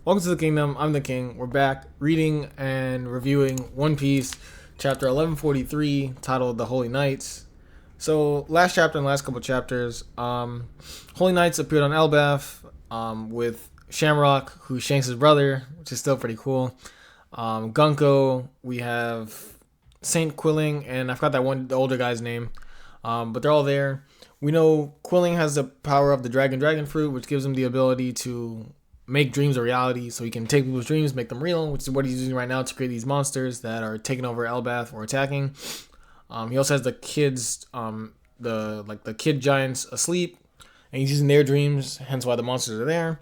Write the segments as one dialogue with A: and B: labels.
A: Welcome to the kingdom. I'm the king. We're back reading and reviewing One Piece, chapter 1143, titled "The Holy Knights." So, last chapter and last couple chapters, Holy Knights appeared on Elbaf with Shamrock, who's Shanks' brother, which is still pretty cool. Gunko, we have Saint Quilling, and I forgot that one, the older guy's name, but they're all there. We know Quilling has the power of the dragon fruit, which gives him the ability to make dreams a reality, so he can take people's dreams, make them real, which is what he's using right now to create these monsters that are taking over Elbath or attacking. He also has the kids, the kid giants asleep, and he's using their dreams, hence why the monsters are there.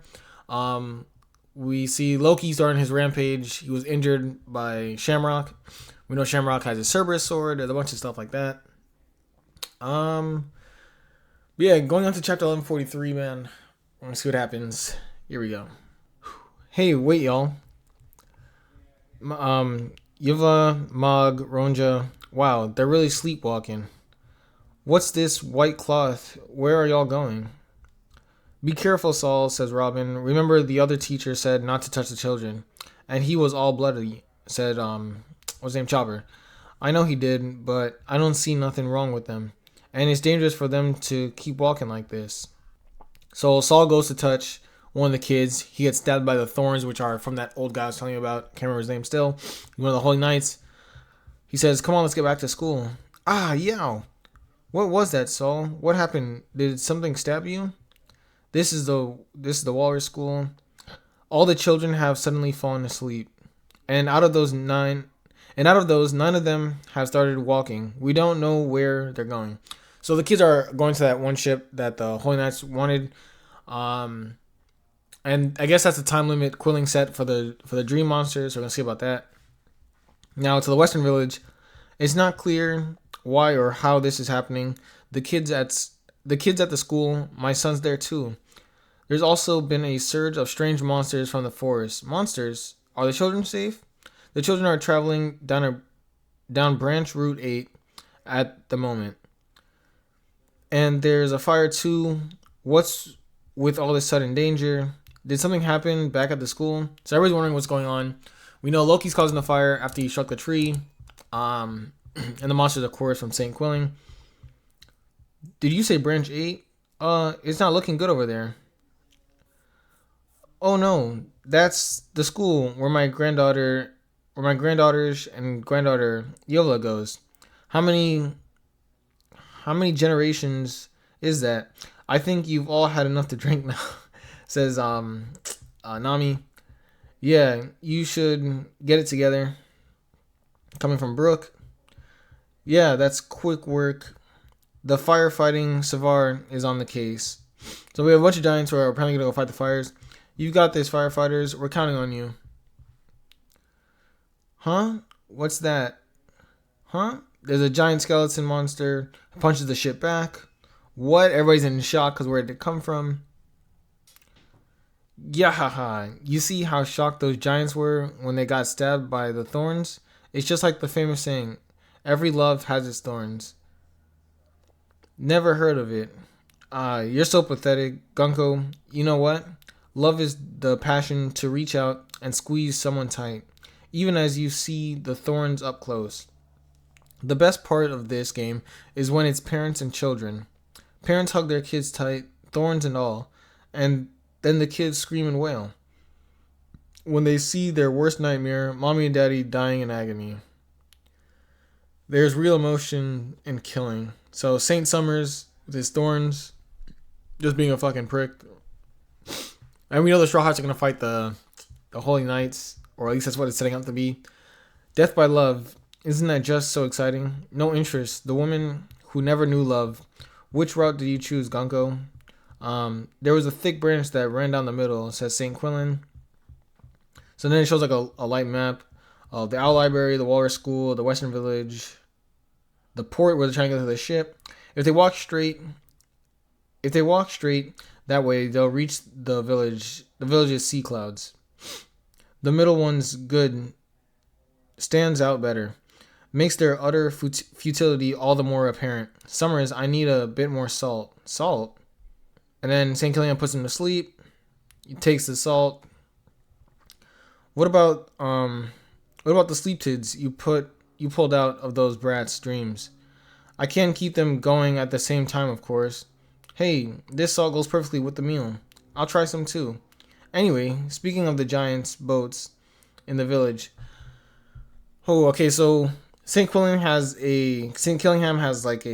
A: We see Loki starting his rampage. He was injured by Shamrock. We know Shamrock has a Cerberus sword. There's a bunch of stuff like that. But yeah, going on to chapter 1143, man. Let's see what happens. Here we go. Hey, wait, y'all. Yuva, Mog, Ronja. Wow, they're really sleepwalking. What's this white cloth? Where are y'all going? Be careful, Saul, says Robin. Remember the other teacher said not to touch the children. And he was all bloody, said, what's his name, Chopper. I know he did, but I don't see nothing wrong with them. And it's dangerous for them to keep walking like this. So Saul goes to touch one of the kids. He gets stabbed by the thorns, which are from that old guy I was telling you about. Can't remember his name still. One of the Holy Knights. He says, come on, let's get back to school. Ah, yow. What was that, Saul? What happened? Did something stab you? This is the Walrus School. All the children have suddenly fallen asleep. And out of those nine of them have started walking. We don't know where they're going. So the kids are going to that one ship that the Holy Knights wanted. And I guess that's the time limit Quilling set for the dream monsters. So we're gonna see about that. Now to the Western Village. It's not clear why or how this is happening. The kids at the school, my son's there too. There's also been a surge of strange monsters from the forest. Monsters? Are the children safe? The children are traveling down branch route 8 at the moment. And there's a fire too. What's with all this sudden danger? Did something happen back at the school? So everybody's wondering what's going on. We know Loki's causing the fire after he struck the tree. And the monsters, of course, from Saint Quilling. Did you say branch 8? It's not looking good over there. Oh no, that's the school where my granddaughter's and granddaughter Yola goes. How many generations is that? I think you've all had enough to drink now, says Nami. Yeah, you should get it together. Coming from Brooke. Yeah, that's quick work. The firefighting Savar is on the case. So we have a bunch of giants who are apparently going to go fight the fires. You got this, firefighters. We're counting on you. Huh? What's that? Huh? There's a giant skeleton monster who punches the ship back. What? Everybody's in shock because where did it come from? Yahaha. You see how shocked those giants were when they got stabbed by the thorns? It's just like the famous saying, every love has its thorns. Never heard of it. You're so pathetic. Gunko, you know what? Love is the passion to reach out and squeeze someone tight, even as you see the thorns up close. The best part of this game is when it's parents and children. Parents hug their kids tight, thorns and all, and then the kids scream and wail when they see their worst nightmare, mommy and daddy dying in agony. There's real emotion in killing. So Saint Summers with his thorns, just being a fucking prick. And we know the Straw Hats are going to fight the Holy Knights, or at least that's what it's setting up to be. Death by love. Isn't that just so exciting? No interest. The woman who never knew love. Which route did you choose, Gunko? There was a thick branch that ran down the middle, says St. Quillen. So then it shows like a light map of the Owl Library, the Walrus School, the Western Village, the port where they're trying to get to the ship. If they walk straight that way, they'll reach the village. The village's sea clouds. The middle one's good. Stands out better. Makes their utter futility all the more apparent. Summers, I need a bit more salt. Salt? And then St. Killian puts him to sleep. He takes the salt. What about the sleep tids you pulled out of those brats' dreams? I can't keep them going at the same time, of course. Hey, this all goes perfectly with the meal. I'll try some too. Anyway, speaking of the giants' boats in the village. Oh, okay, so St. Killingham has like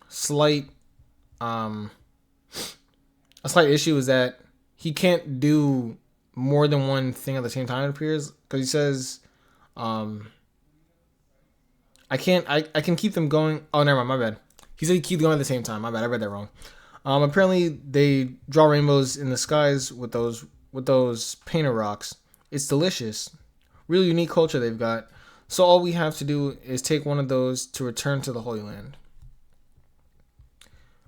A: slight um a slight issue is that he can't do more than one thing at the same time, it appears, because he says um I can keep them going. Oh, never mind, my bad. He said he keep going at the same time. My bad, I read that wrong. Apparently they draw rainbows in the skies with those painter rocks. It's delicious. Really unique culture they've got. So all we have to do is take one of those to return to the Holy Land.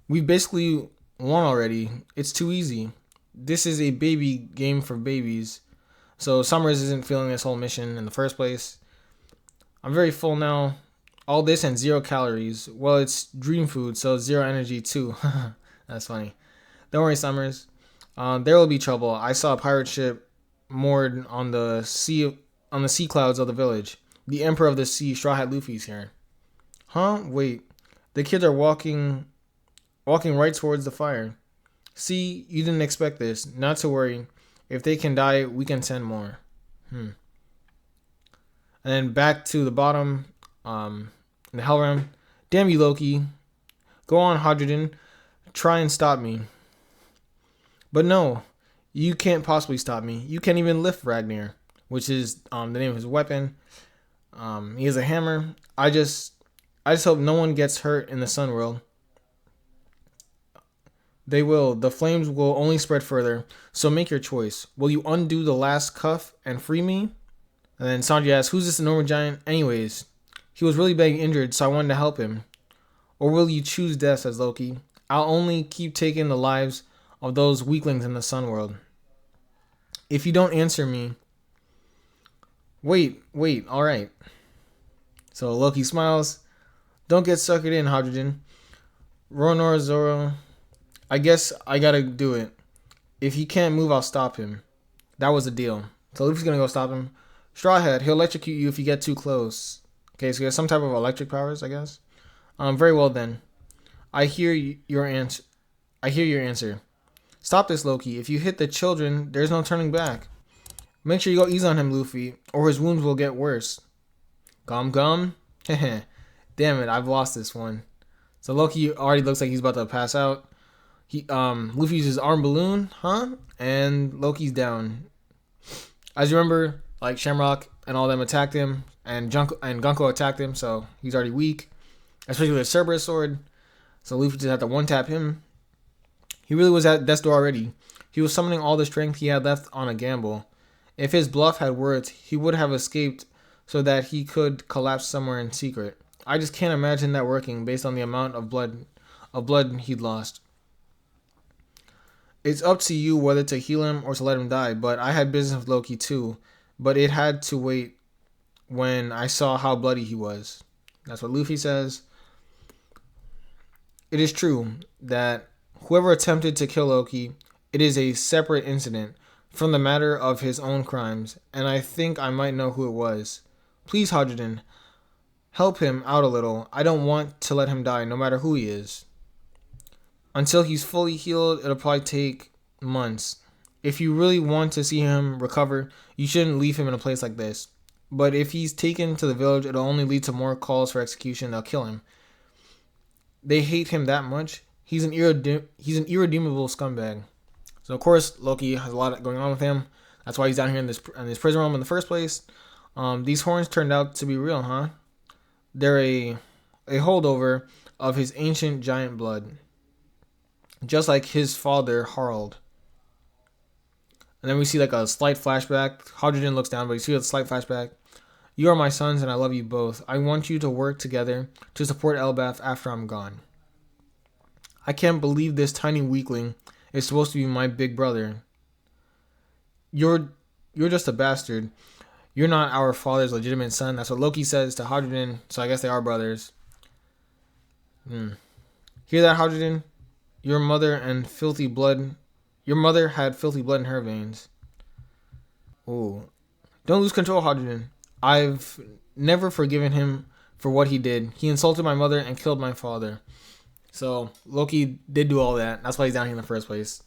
A: We basically won already. It's too easy. This is a baby game for babies. So Summers isn't feeling this whole mission in the first place. I'm very full now. All this and 0 calories. Well, it's dream food, so zero energy too. That's funny. Don't worry, Summers. There will be trouble. I saw a pirate ship moored on the sea clouds of the village. The Emperor of the Sea, Straw Hat Luffy's here. Huh? Wait. The kids are walking right towards the fire. See, you didn't expect this. Not to worry. If they can die, we can send more. And then back to the bottom, in the Hell Realm. Damn you, Loki. Go on, Hydrogen. Try and stop me. But no, you can't possibly stop me. You can't even lift Ragnar, which is the name of his weapon. He has a hammer. I just hope no one gets hurt in the Sun World. They will. The flames will only spread further. So make your choice. Will you undo the last cuff and free me? And then Sanji asks, who's this enormous giant? Anyways, he was really badly injured, so I wanted to help him. Or will you choose death, says Loki. I'll only keep taking the lives of those weaklings in the Sun World. If you don't answer me... Wait, alright. So Loki smiles. Don't get suckered in, Hydrogen. Ronor Zoro. I guess I gotta do it. If he can't move, I'll stop him. That was the deal. So Luffy's gonna go stop him. Straw Hat, he'll electrocute you if you get too close. Okay, so he has some type of electric powers, I guess. Very well then. I hear your answer. I hear your answer. Stop this, Loki. If you hit the children, there's no turning back. Make sure you go easy on him, Luffy, or his wounds will get worse. Gum. Damn it, I've lost this one. So Loki already looks like he's about to pass out. Luffy uses arm balloon, and Loki's down. As you remember, like Shamrock and all them attacked him, and Gunko attacked him, so he's already weak, especially with a Cerberus sword. So Luffy just had to one tap him. He really was at death's door already. He was summoning all the strength he had left on a gamble. If his bluff had worked, he would have escaped so that he could collapse somewhere in secret. I just can't imagine that working based on the amount of blood he'd lost. It's up to you whether to heal him or to let him die, but I had business with Loki too, but it had to wait when I saw how bloody he was. That's what Luffy says. It is true that whoever attempted to kill Loki, it is a separate incident from the matter of his own crimes, and I think I might know who it was. Please, Hydrogen, help him out a little. I don't want to let him die, no matter who he is. Until he's fully healed, it'll probably take months. If you really want to see him recover, you shouldn't leave him in a place like this. But if he's taken to the village, it'll only lead to more calls for execution. They'll kill him. They hate him that much. He's an irredeemable scumbag. So of course Loki has a lot going on with him. That's why he's down here in this prison room in the first place. These horns turned out to be real, huh? They're a holdover of his ancient giant blood. Just like his father, Harald. And then we see like a slight flashback. Hydrogen looks down, but you see a slight flashback. You are my sons and I love you both. I want you to work together to support Elbaf after I'm gone. I can't believe this tiny weakling is supposed to be my big brother. You're just a bastard. You're not our father's legitimate son. That's what Loki says to Hydrogen, so I guess they are brothers. Hear that, Hydrogen? Your mother had filthy blood in her veins. Ooh. Don't lose control, Hadrian. I've never forgiven him for what he did. He insulted my mother and killed my father. So Loki did do all that. That's why he's down here in the first place.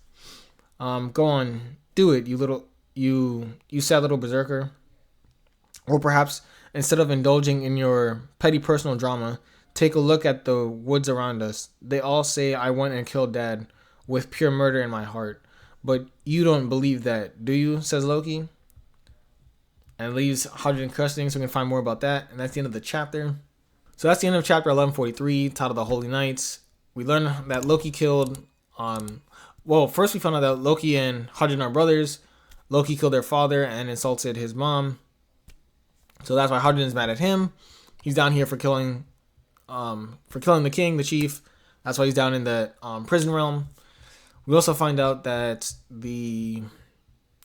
A: Go on, do it, you sad little berserker. Or perhaps instead of indulging in your petty personal drama, take a look at the woods around us. They all say I went and killed Dad with pure murder in my heart. But you don't believe that, do you? Says Loki. And leaves Hadrian custody so we can find more about that. And that's the end of the chapter. So that's the end of chapter 1143, titled The Holy Knights. We learned that Loki killed, first we found out that Loki and Hadrian are brothers. Loki killed their father and insulted his mom. So that's why Hadrian's mad at him. He's down here for killing the king, the chief. That's why he's down in the prison realm. We also find out that the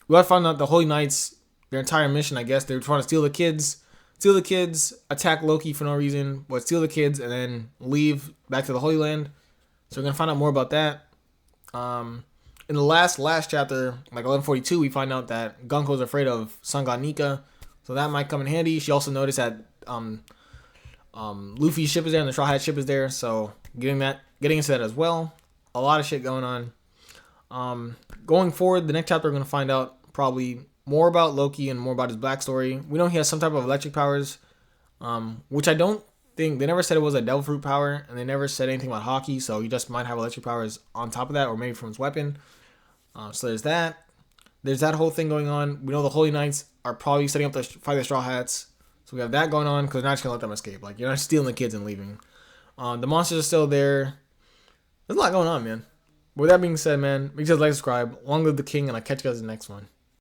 A: Holy Knights, their entire mission, I guess, they're trying to steal the kids, attack Loki for no reason, but steal the kids and then leave back to the Holy Land. So we're gonna find out more about that. In the last chapter, like 1142, we find out that Gunko's afraid of Sun God Nika, so that might come in handy. She also noticed that Luffy's ship is there and the Straw Hat ship is there, so getting into that as well. A lot of shit going on. Going forward, the next chapter we're gonna find out probably more about Loki and more about his backstory. We know he has some type of electric powers, which I don't think, they never said it was a devil fruit power, and they never said anything about hockey, so he just might have electric powers on top of that, or maybe from his weapon. So there's that. There's that whole thing going on. We know the Holy Knights are probably setting up to fight the Straw Hats, so we have that going on, because they're not just going to let them escape. Like, you're not stealing the kids and leaving. The monsters are still there. There's a lot going on, man. With that being said, man, make sure to like, subscribe. Long live the king, and I'll catch you guys in the next one.